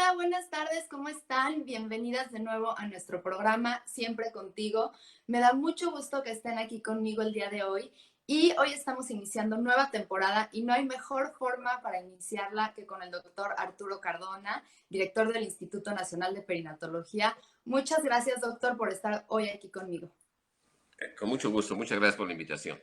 Hola, buenas tardes, ¿cómo están? Bienvenidas de nuevo a nuestro programa Siempre Contigo. Me da mucho gusto que estén aquí conmigo el día de hoy y hoy estamos iniciando nueva temporada y no hay mejor forma para iniciarla que con el doctor Arturo Cardona, director del Instituto Nacional de Perinatología. Muchas gracias, doctor, por estar hoy aquí conmigo. Con mucho gusto, muchas gracias por la invitación.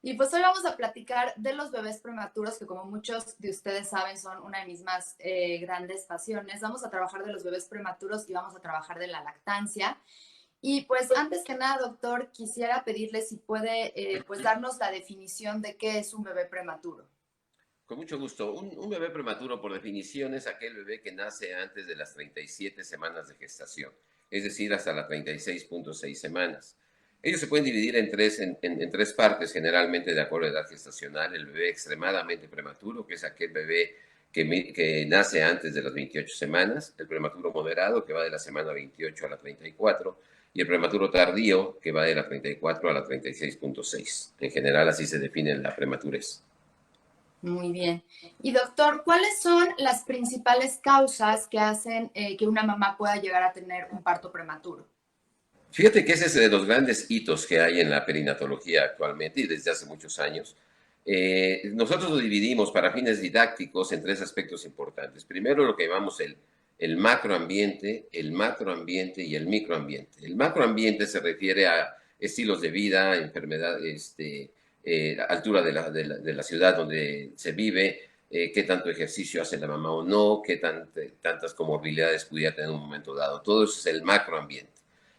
Y pues hoy vamos a platicar de los bebés prematuros, que como muchos de ustedes saben son una de mis más grandes pasiones. Vamos a trabajar de los bebés prematuros y vamos a trabajar de la lactancia. Y pues antes que nada, doctor, quisiera pedirle si puede pues darnos la definición de qué es un bebé prematuro. Con mucho gusto. Un bebé prematuro, por definición, es aquel bebé que nace antes de las 37 semanas de gestación, es decir, hasta las 36.6 semanas. Ellos se pueden dividir en tres partes, generalmente de acuerdo a la edad gestacional. El bebé extremadamente prematuro, que es aquel bebé que nace antes de las 28 semanas, el prematuro moderado, que va de la semana 28 a la 34, y el prematuro tardío, que va de la 34 a la 36.6. En general, así se define la prematurez. Muy bien. Y doctor, ¿cuáles son las principales causas que hacen que una mamá pueda llegar a tener un parto prematuro? Fíjate que ese es de los grandes hitos que hay en la perinatología actualmente y desde hace muchos años. Nosotros lo dividimos para fines didácticos en tres aspectos importantes. Primero, lo que llamamos el macroambiente, el macroambiente y el microambiente. El macroambiente se refiere a estilos de vida, enfermedades, altura de la ciudad donde se vive, qué tanto ejercicio hace la mamá o no, tantas comorbilidades pudiera tener en un momento dado. Todo eso es el macroambiente.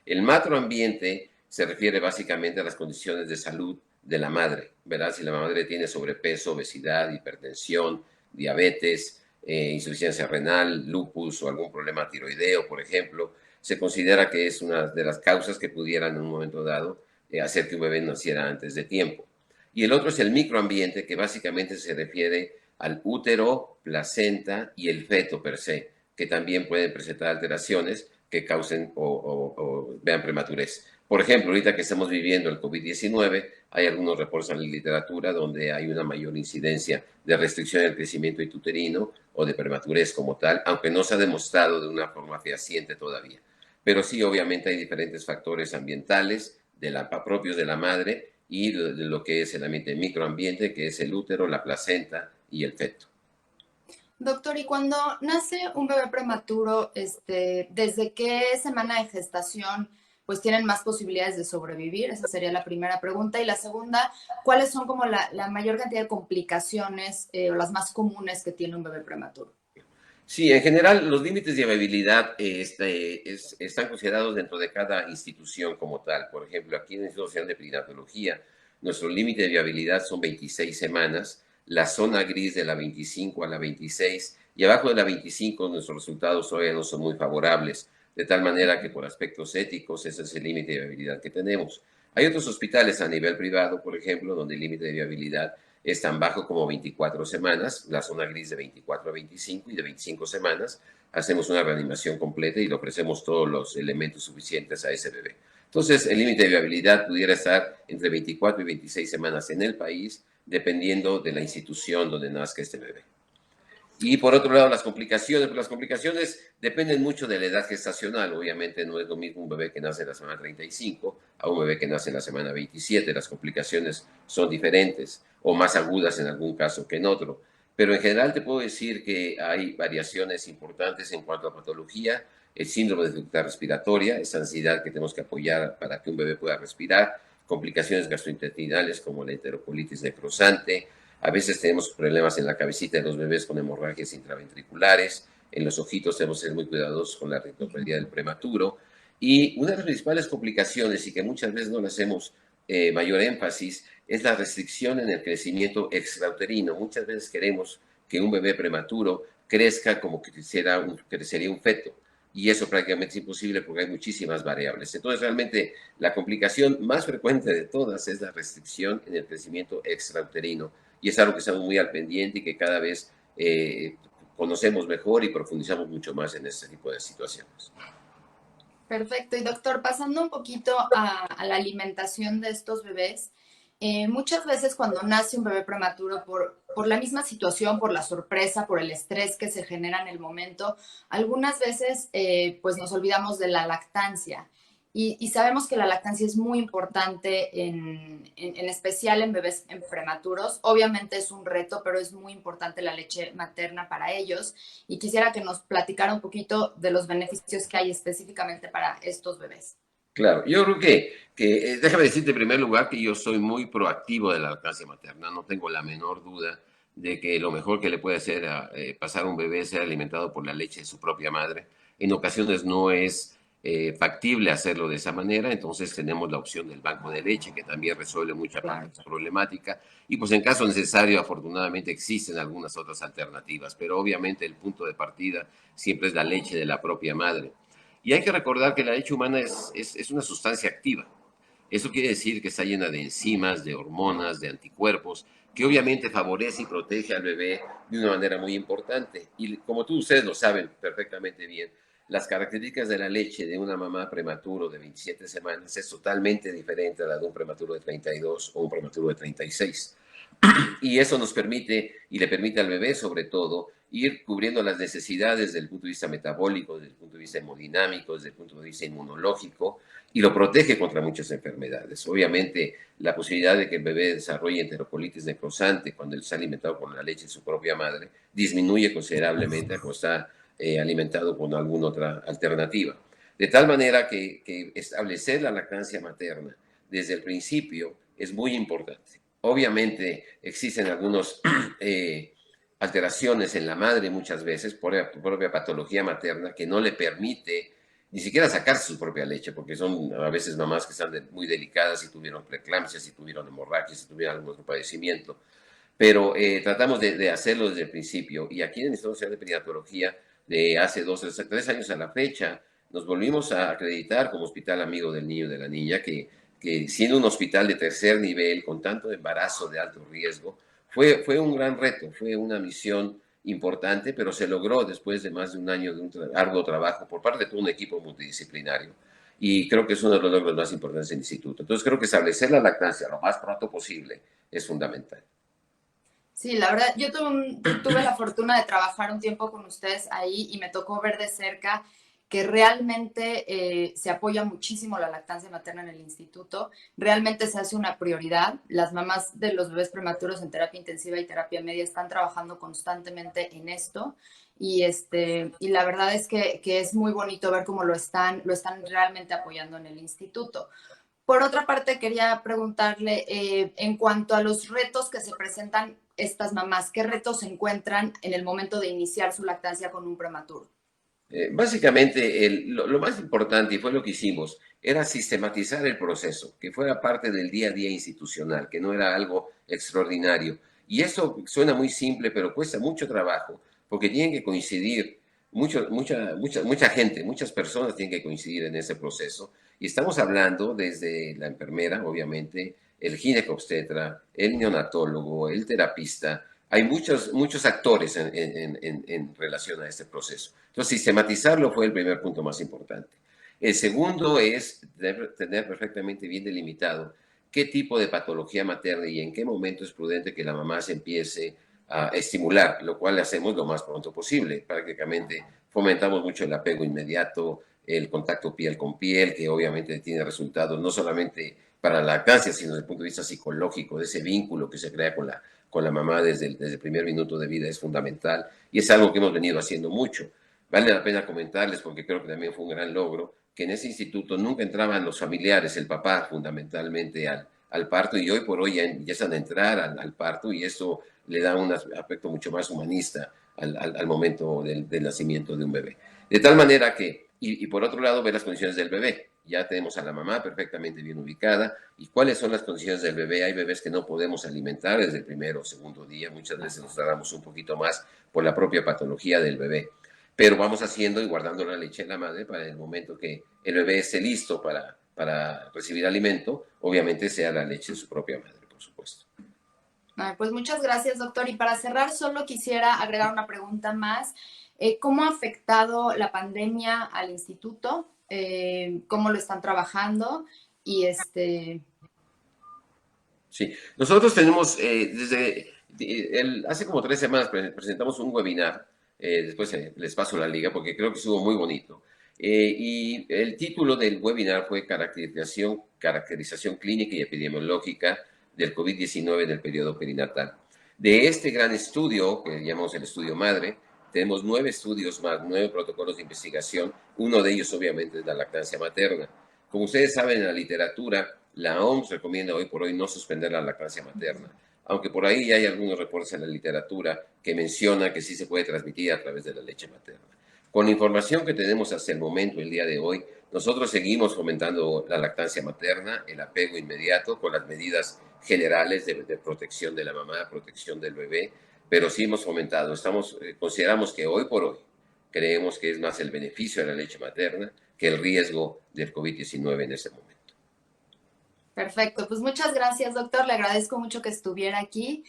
El macroambiente se refiere básicamente a las condiciones de salud de la madre, ¿verdad? Si la madre tiene sobrepeso, obesidad, hipertensión, diabetes, insuficiencia renal, lupus o algún problema tiroideo, por ejemplo, se considera que es una de las causas que pudieran en un momento dado hacer que un bebé naciera antes de tiempo. Y el otro es el microambiente, que básicamente se refiere al útero, placenta y el feto per se, que también pueden presentar alteraciones que causen o vean prematurez. Por ejemplo, ahorita que estamos viviendo el COVID-19, hay algunos reportes en la literatura donde hay una mayor incidencia de restricción del crecimiento intrauterino o de prematurez como tal, aunque no se ha demostrado de una forma fehaciente todavía. Pero sí, obviamente hay diferentes factores ambientales propios de la madre y de lo que es el ambiente microambiente, que es el útero, la placenta y el feto. Doctor, y cuando nace un bebé prematuro, ¿desde qué semana de gestación pues tienen más posibilidades de sobrevivir? Esa sería la primera pregunta. Y la segunda, ¿cuáles son como la mayor cantidad de complicaciones o las más comunes que tiene un bebé prematuro? Sí, en general los límites de viabilidad están considerados dentro de cada institución como tal. Por ejemplo, aquí en el Instituto Nacional de Perinatología, nuestro límite de viabilidad son 26 semanas, la zona gris de la 25 a la 26 y abajo de la 25 nuestros resultados todavía no son muy favorables, de tal manera que por aspectos éticos ese es el límite de viabilidad que tenemos. Hay otros hospitales a nivel privado, por ejemplo, donde el límite de viabilidad es tan bajo como 24 semanas, la zona gris de 24 a 25 y de 25 semanas hacemos una reanimación completa y le ofrecemos todos los elementos suficientes a ese bebé. Entonces, el límite de viabilidad pudiera estar entre 24 y 26 semanas en el país, dependiendo de la institución donde nazca este bebé. Y por otro lado, las complicaciones dependen mucho de la edad gestacional. Obviamente no es lo mismo un bebé que nace en la semana 35 a un bebé que nace en la semana 27. Las complicaciones son diferentes o más agudas en algún caso que en otro. Pero en general te puedo decir que hay variaciones importantes en cuanto a patología. El síndrome de dificultad respiratoria, esa ansiedad que tenemos que apoyar para que un bebé pueda respirar. Complicaciones gastrointestinales como la enterocolitis necrosante, a veces tenemos problemas en la cabecita de los bebés con hemorragias intraventriculares, en los ojitos tenemos que ser muy cuidadosos con la ritmopedia del prematuro. Y una de las principales complicaciones, y que muchas veces no le hacemos mayor énfasis, es la restricción en el crecimiento extrauterino. Muchas veces queremos que un bebé prematuro crezca como que crecería un feto. Y eso prácticamente es imposible porque hay muchísimas variables. Entonces, realmente, la complicación más frecuente de todas es la restricción en el crecimiento extrauterino y es algo que estamos muy al pendiente y que cada vez conocemos mejor y profundizamos mucho más en este tipo de situaciones. Perfecto. Y doctor, pasando un poquito a la alimentación de estos bebés, muchas veces cuando nace un bebé prematuro, por la misma situación, por la sorpresa, por el estrés que se genera en el momento, algunas veces pues nos olvidamos de la lactancia. Y sabemos que la lactancia es muy importante, en especial en bebés en prematuros. Obviamente es un reto, pero es muy importante la leche materna para ellos. Y quisiera que nos platicara un poquito de los beneficios que hay específicamente para estos bebés. Claro, yo creo que déjame decirte en primer lugar que yo soy muy proactivo de la lactancia materna. No tengo la menor duda de que lo mejor que le puede hacer a pasar a un bebé es ser alimentado por la leche de su propia madre. En ocasiones no es factible hacerlo de esa manera, entonces tenemos la opción del banco de leche, que también resuelve mucha parte Claro. de esa problemática. Y pues en caso necesario, afortunadamente existen algunas otras alternativas, pero obviamente el punto de partida siempre es la leche de la propia madre. Y hay que recordar que la leche humana es una sustancia activa. Eso quiere decir que está llena de enzimas, de hormonas, de anticuerpos, que obviamente favorece y protege al bebé de una manera muy importante. Y como ustedes lo saben perfectamente bien, las características de la leche de una mamá prematuro de 27 semanas es totalmente diferente a la de un prematuro de 32 o un prematuro de 36. Y eso nos permite, y le permite al bebé sobre todo, ir cubriendo las necesidades desde el punto de vista metabólico, desde el punto de vista hemodinámico, desde el punto de vista inmunológico, y lo protege contra muchas enfermedades. Obviamente, la posibilidad de que el bebé desarrolle enterocolitis necrosante cuando él está alimentado con la leche de su propia madre disminuye considerablemente cuando está alimentado con alguna otra alternativa. De tal manera que establecer la lactancia materna desde el principio es muy importante. Obviamente existen algunas alteraciones en la madre muchas veces por la propia patología materna que no le permite ni siquiera sacar su propia leche, porque son a veces mamás que están muy delicadas, si tuvieron preeclampsia, si tuvieron hemorragia, si tuvieron algún otro padecimiento. Pero tratamos de hacerlo desde el principio. Y aquí en el Instituto Nacional de Perinatología, de hace 3 años a la fecha, nos volvimos a acreditar como hospital amigo del niño y de la niña, que siendo un hospital de tercer nivel, con tanto embarazo de alto riesgo, fue un gran reto, fue una misión importante, pero se logró después de más de un año de un arduo trabajo por parte de todo un equipo multidisciplinario. Y creo que es uno de los logros más importantes del instituto. Entonces creo que establecer la lactancia lo más pronto posible es fundamental. Sí, la verdad, yo tuve la fortuna de trabajar un tiempo con ustedes ahí y me tocó ver de cerca que realmente se apoya muchísimo la lactancia materna en el instituto. Realmente se hace una prioridad. Las mamás de los bebés prematuros en terapia intensiva y terapia media están trabajando constantemente en esto. Y la verdad es que es muy bonito ver cómo lo están realmente apoyando en el instituto. Por otra parte, quería preguntarle, en cuanto a los retos que se presentan estas mamás, ¿qué retos se encuentran en el momento de iniciar su lactancia con un prematuro? Básicamente, lo más importante, y fue lo que hicimos, era sistematizar el proceso, que fuera parte del día a día institucional, que no era algo extraordinario. Y eso suena muy simple, pero cuesta mucho trabajo, porque tienen que coincidir, mucha gente, muchas personas tienen que coincidir en ese proceso. Y estamos hablando desde la enfermera, obviamente, el ginecobstetra, el neonatólogo, el terapista. Hay muchos actores en relación a este proceso. Entonces, sistematizarlo fue el primer punto más importante. El segundo es tener perfectamente bien delimitado qué tipo de patología materna y en qué momento es prudente que la mamá se empiece a estimular, lo cual hacemos lo más pronto posible. Prácticamente fomentamos mucho el apego inmediato, el contacto piel con piel, que obviamente tiene resultados no solamente para la lactancia, sino desde el punto de vista psicológico, de ese vínculo que se crea con la mamá desde el primer minuto de vida es fundamental y es algo que hemos venido haciendo mucho. Vale la pena comentarles, porque creo que también fue un gran logro, que en ese instituto nunca entraban los familiares, el papá fundamentalmente al parto, y hoy por hoy ya empiezan a entrar al parto y eso le da un aspecto mucho más humanista al momento del nacimiento de un bebé. De tal manera que, y por otro lado, ver las condiciones del bebé. Ya tenemos a la mamá perfectamente bien ubicada. ¿Y cuáles son las condiciones del bebé? Hay bebés que no podemos alimentar desde el primero o segundo día. Muchas veces nos tardamos un poquito más por la propia patología del bebé. Pero vamos haciendo y guardando la leche en la madre para el momento que el bebé esté listo para recibir alimento, obviamente sea la leche de su propia madre, por supuesto. Ay, pues muchas gracias, doctor. Y para cerrar, solo quisiera agregar una pregunta más. ¿Cómo ha afectado la pandemia al instituto? ¿Cómo lo están trabajando? Y Sí, nosotros tenemos hace como 3 semanas presentamos un webinar, después les paso la liga porque creo que estuvo muy bonito. Y el título del webinar fue caracterización clínica y epidemiológica del COVID-19 en el periodo perinatal. De este gran estudio, que llamamos el estudio madre, tenemos 9 estudios más, 9 protocolos de investigación. Uno de ellos obviamente es la lactancia materna. Como ustedes saben, en la literatura, la OMS recomienda hoy por hoy no suspender la lactancia materna, aunque por ahí hay algunos reportes en la literatura que mencionan que sí se puede transmitir a través de la leche materna. Con la información que tenemos hasta el momento, el día de hoy, nosotros seguimos fomentando la lactancia materna, el apego inmediato con las medidas generales de protección de la mamá, protección del bebé, pero sí hemos fomentado, consideramos que hoy por hoy creemos que es más el beneficio de la leche materna que el riesgo del COVID-19 en ese momento. Perfecto, pues muchas gracias, doctor. Le agradezco mucho que estuviera aquí.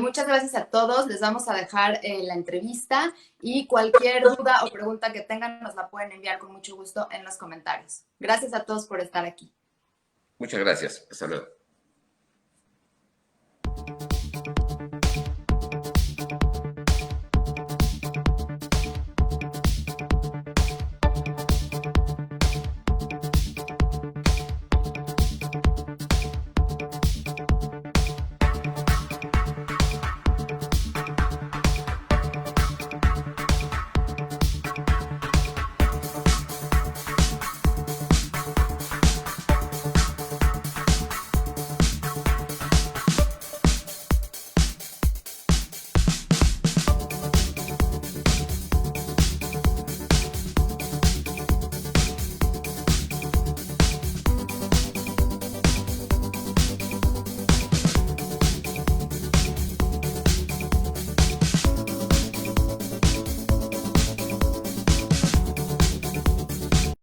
Muchas gracias a todos. Les vamos a dejar la entrevista y cualquier duda o pregunta que tengan nos la pueden enviar con mucho gusto en los comentarios. Gracias a todos por estar aquí. Muchas gracias. Hasta luego.